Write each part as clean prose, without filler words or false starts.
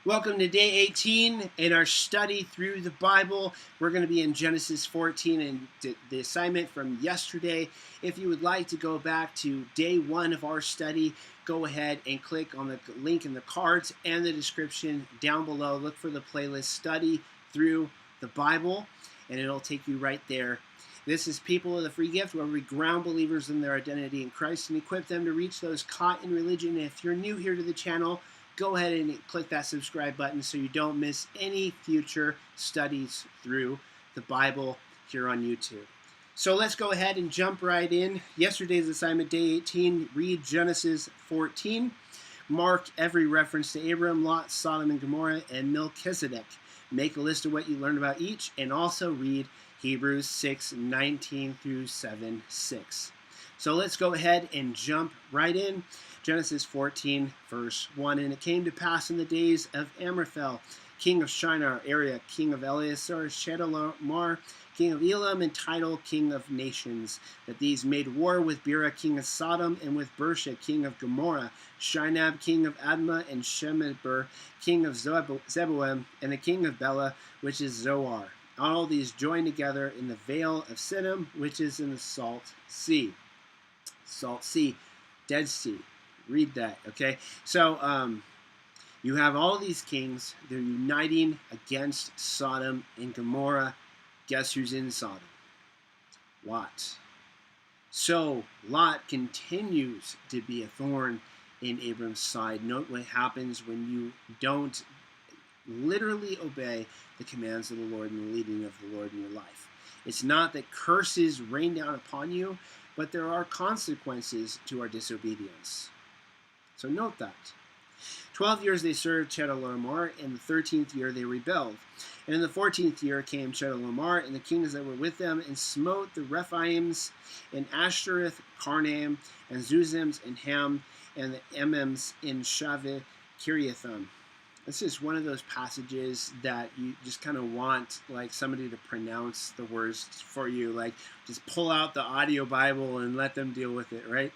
Welcome to day 18 in our study through the Bible. We're going to be in Genesis 14 and the assignment from yesterday. If you would like to go back to day 1 of our study, go ahead and click on the link in the cards and the description down below. Look for the playlist Study Through the Bible, and it'll take you right there. This is People of the Free Gift, where we ground believers in their identity in Christ and equip them to reach those caught in religion. And if you're new here to the channel, go ahead and click that subscribe button so you don't miss any future studies through the Bible here on YouTube. So let's go ahead and jump right in. Yesterday's assignment, day 18, read Genesis 14. Mark every reference to Abram, Lot, Sodom and Gomorrah, and Melchizedek. Make a list of what you learned about each, and also read Hebrews 6:19 through 7:6. So let's go ahead and jump right in. Genesis 14, verse 1. And it came to pass in the days of Amraphel, king of Shinar, Arioch, king of Ellasar, Chedorlaomer, king of Elam, and Tidal, king of nations, that these made war with Bera, king of Sodom, and with Birsha, king of Gomorrah, Shinab, king of Admah, and Shemeber, king of Zeboiim, and the king of Bela, which is Zoar. All these joined together in the vale of Siddim, which is in the Salt Sea. Salt Sea, Dead Sea. Read that, okay? So you have all these kings. They're uniting against Sodom and Gomorrah. Guess who's in Sodom? Lot. So Lot continues to be a thorn in Abram's side. Note what happens when you don't literally obey the commands of the Lord and the leading of the Lord in your life. It's not that curses rain down upon you, but there are consequences to our disobedience. So note that. 12 years they served Chedorlaomer, and the 13th year they rebelled. And in the 14th year came Chedorlaomer and the kings that were with them, and smote the Rephaims, and Ashteroth Karnaim, and Zuzims, and Ham, and the Emims in Shaveh Kiriathaim. This is one of those passages that you just kind of want like somebody to pronounce the words for you. Like just pull out the audio Bible and let them deal with it, right?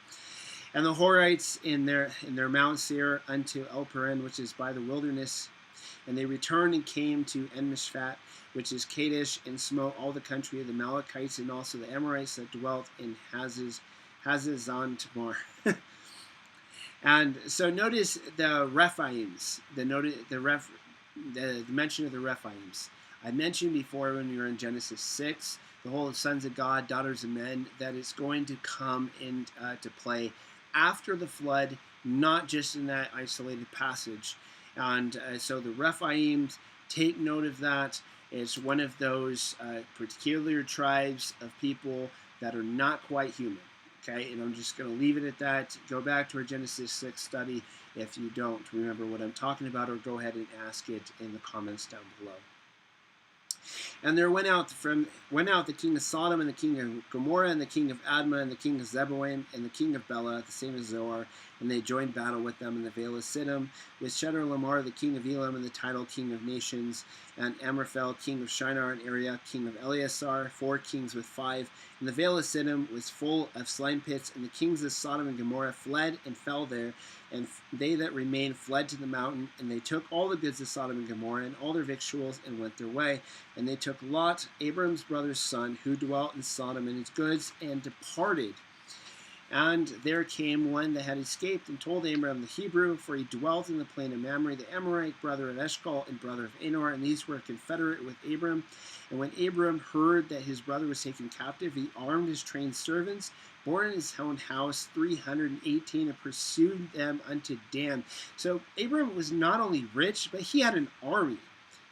And the Horites in their Mount Seir unto Elparan, which is by the wilderness. And they returned and came to Enmishpat, which is Kadesh, and smote all the country of the Amalekites and also the Amorites that dwelt in Hazazon Tamar. And so notice the Rephaims, the mention of the Rephaims. I mentioned before when we were in Genesis 6, the whole of sons of God, daughters of men, that it's going to come into play after the flood, not just in that isolated passage. And so the Rephaims, take note of that. It's one of those particular tribes of people that are not quite human. Okay, and I'm just going to leave it at that. Go back to our Genesis 6 study if you don't remember what I'm talking about, or go ahead and ask it in the comments down below. And there went out the king of Sodom, and the king of Gomorrah, and the king of Admah, and the king of Zeboiim, and the king of Bela, the same as Zoar, and they joined battle with them in the vale of Siddim, with Chedorlaomer, the king of Elam, and the Tidal, king of nations, and Amraphel, king of Shinar, and Arioch, king of Ellasar, 4 kings with 5. And the vale of Siddim was full of slime pits, and the kings of Sodom and Gomorrah fled and fell there, and they that remained fled to the mountain, and they took all the goods of Sodom and Gomorrah, and all their victuals, and went their way. And they took Lot, Abram's brother's son, who dwelt in Sodom, and his goods, and departed. And there came one that had escaped, and told Abram the Hebrew, for he dwelt in the plain of Mamre, the Amorite, brother of Eshcol, and brother of Anor, and these were confederate with Abram. And when Abram heard that his brother was taken captive, he armed his trained servants, bore in his own house 318, and pursued them unto Dan. So Abram was not only rich, but he had an army.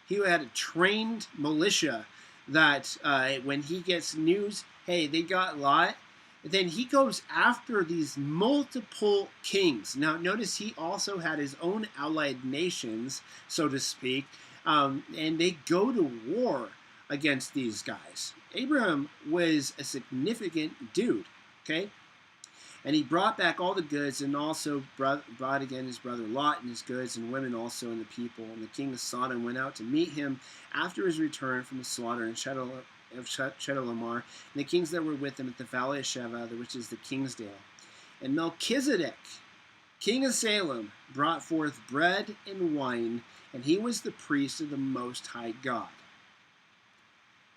He had a trained militia that when he gets news, hey, they got Lot, then he goes after these multiple kings. Now, notice he also had his own allied nations, so to speak, and they go to war against these guys. Abram was a significant dude, okay? And he brought back all the goods, and also brought again his brother Lot and his goods, and women also, and the people. And the king of Sodom went out to meet him after his return from the slaughter in Chedorlaomer, and the kings that were with him at the valley of Shaveh, which is the Kingsdale. And Melchizedek king of Salem, brought forth bread and wine, and he was the priest of the Most High God.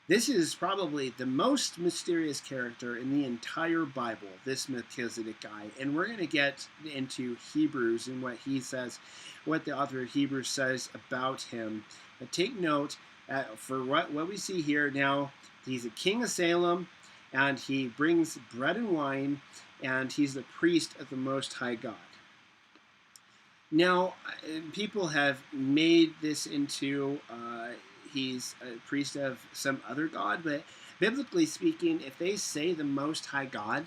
This is probably the most mysterious character in the entire Bible, this Melchizedek guy. And we're going to get into Hebrews and what he says, what the author of Hebrews says about him. But take note, for what we see here now, he's a king of Salem, and he brings bread and wine, and he's the priest of the Most High God. Now, people have made this into he's a priest of some other god, but biblically speaking, if they say the Most High God,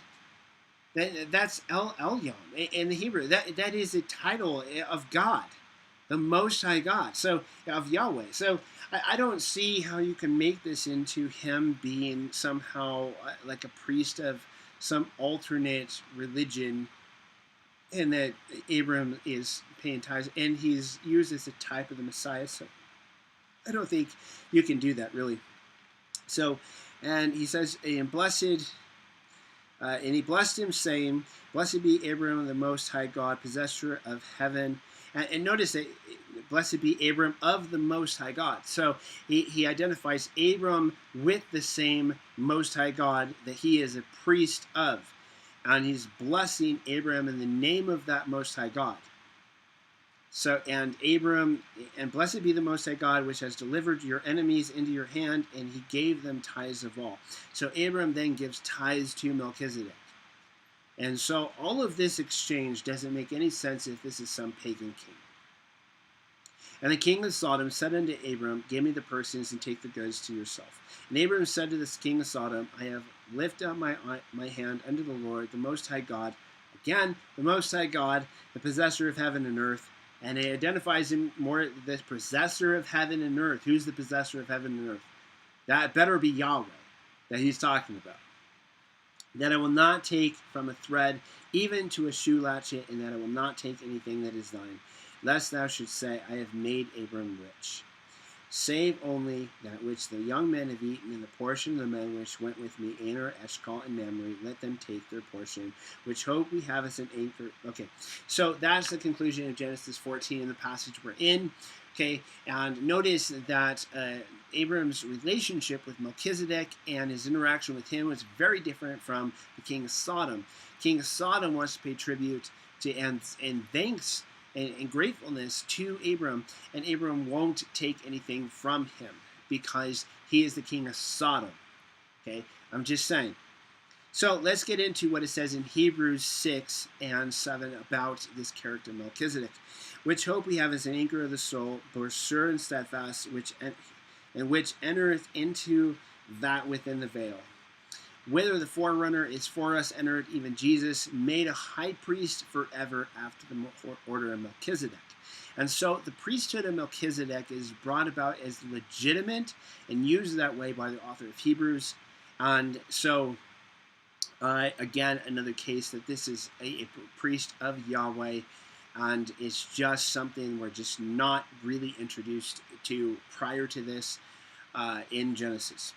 that's El Elyon in the Hebrew. That is a title of God, the Most High God, so of Yahweh. So I don't see how you can make this into him being somehow like a priest of some alternate religion, and that Abram is paying tithes, and he's used as a type of the Messiah. So I don't think you can do that, really. So, and he says, and he blessed him, saying, "Blessed be Abram, the Most High God, possessor of heaven." And notice that, blessed be Abram of the Most High God. So he identifies Abram with the same Most High God that he is a priest of. And he's blessing Abram in the name of that Most High God. So, and Abram, and blessed be the Most High God, which has delivered your enemies into your hand, and he gave them tithes of all. So Abram then gives tithes to Melchizedek. And so all of this exchange doesn't make any sense if this is some pagan king. And the king of Sodom said unto Abram, "Give me the persons and take the goods to yourself." And Abram said to the king of Sodom, "I have lifted up my hand unto the Lord, the Most High God." Again, the Most High God, the possessor of heaven and earth. And it identifies him more, the possessor of heaven and earth. Who's the possessor of heaven and earth? That better be Yahweh that he's talking about. "That I will not take from a thread, even to a shoe latchet, and that I will not take anything that is thine, lest thou shouldst say, I have made Abram rich. Save only that which the young men have eaten, and the portion of the men which went with me, Aner, Eshcol, and Mamre, let them take their portion, which hope we have as an anchor." Okay, so that's the conclusion of Genesis 14 in the passage we're in. Okay, and notice that Abram's relationship with Melchizedek and his interaction with him was very different from the king of Sodom. King of Sodom wants to pay tribute to and thanks and gratefulness to Abram, and Abram won't take anything from him because he is the king of Sodom. Okay, I'm just saying. So let's get into what it says in Hebrews 6 and 7 about this character Melchizedek. "Which hope we have as an anchor of the soul, both sure and steadfast, which entereth into that within the veil. Whither the forerunner is for us entered, even Jesus, made a high priest forever after the order of Melchizedek." And so the priesthood of Melchizedek is brought about as legitimate and used that way by the author of Hebrews. And so, again, another case that this is a priest of Yahweh, and it's just something we're just not really introduced to prior to this in Genesis.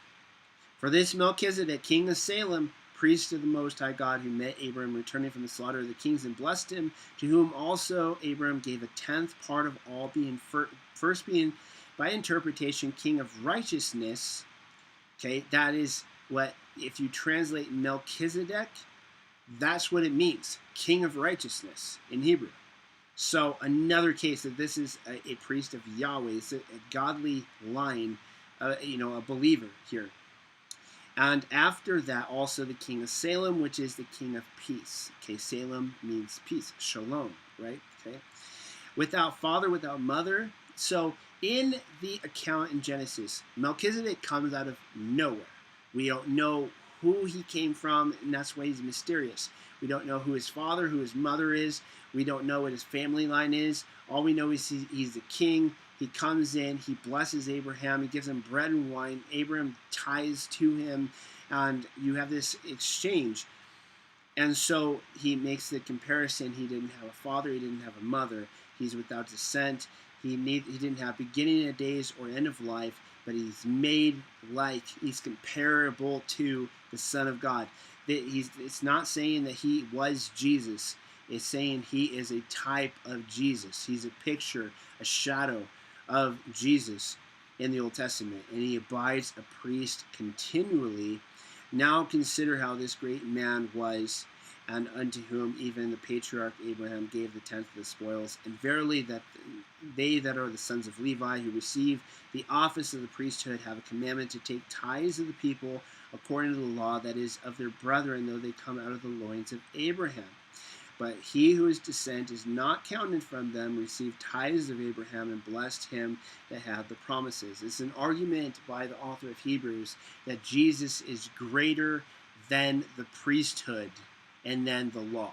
"For this Melchizedek, king of Salem, priest of the Most High God, who met Abram returning from the slaughter of the kings and blessed him, to whom also Abram gave a tenth part of all, being first being by interpretation king of righteousness." Okay, that is what, if you translate Melchizedek, that's what it means, king of righteousness in Hebrew. So another case that this is a priest of Yahweh. It's a godly line, a believer here. "And after that also the king of Salem, which is the king of peace." Okay, Salem means peace, shalom, right? Okay, "Without father, without mother." So in the account in Genesis, Melchizedek comes out of nowhere. We don't know who he came from, and that's why he's mysterious. We don't know who his father, who his mother is. We don't know what his family line is. All we know is he's the king. He comes in, he blesses Abraham, he gives him bread and wine. Abraham tithes to him, and you have this exchange. And so he makes the comparison. He didn't have a father, he didn't have a mother. He's without descent. He didn't have beginning of days or end of life, but he's made like, he's comparable to the Son of God. It's not saying that he was Jesus. is saying he is a type of Jesus. He's a picture, a shadow of Jesus in the Old Testament, and he abides a priest continually. Now consider how this great man was, and unto whom even the patriarch Abraham gave the tenth of the spoils. And verily that they that are the sons of Levi, who receive the office of the priesthood, have a commandment to take tithes of the people according to the law, that is, of their brethren, though they come out of the loins of Abraham. But he whose descent is not counted from them received tithes of Abraham, and blessed him that had the promises. It's an argument by the author of Hebrews that Jesus is greater than the priesthood and then the law.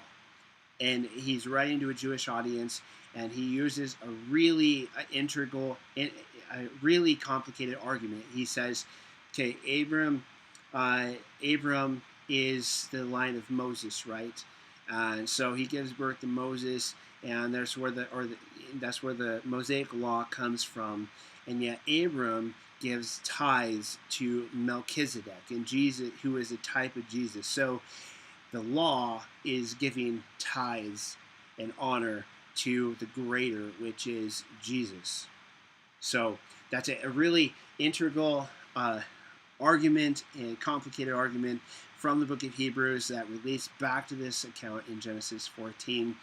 And he's writing to a Jewish audience, and he uses a really integral, a really complicated argument. He says, okay, Abram is the line of Moses, right? So he gives birth to Moses, and that's where the Mosaic law comes from. And yet Abram gives tithes to Melchizedek, and Jesus, who is a type of Jesus. So the law is giving tithes and honor to the greater, which is Jesus. So that's a really integral argument, a complicated argument from the book of Hebrews that relates back to this account in Genesis 14.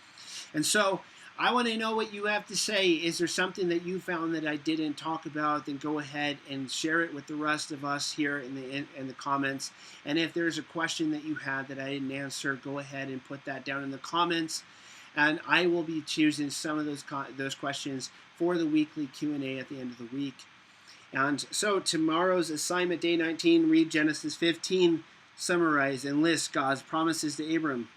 And so I want to know what you have to say. Is there something that you found that I didn't talk about? Then go ahead and share it with the rest of us here in the comments. And if there's a question that you had that I didn't answer, go ahead and put that down in the comments. And I will be choosing some of those questions for the weekly Q&A at the end of the week. And so tomorrow's assignment, day 19, read Genesis 15, summarize and list God's promises to Abram.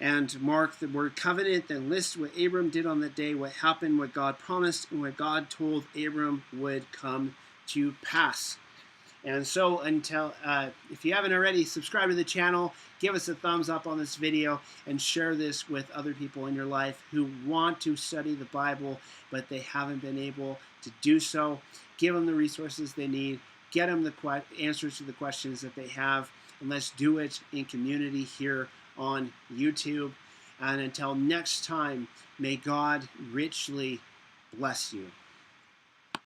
And mark the word covenant, then list what Abram did on that day, what happened, what God promised, and what God told Abram would come to pass. And so until, if you haven't already, subscribe to the channel, give us a thumbs up on this video, and share this with other people in your life who want to study the Bible, but they haven't been able to do so. Give them the resources they need, get them the answers to the questions that they have, and let's do it in community here on YouTube. And until next time, may God richly bless you.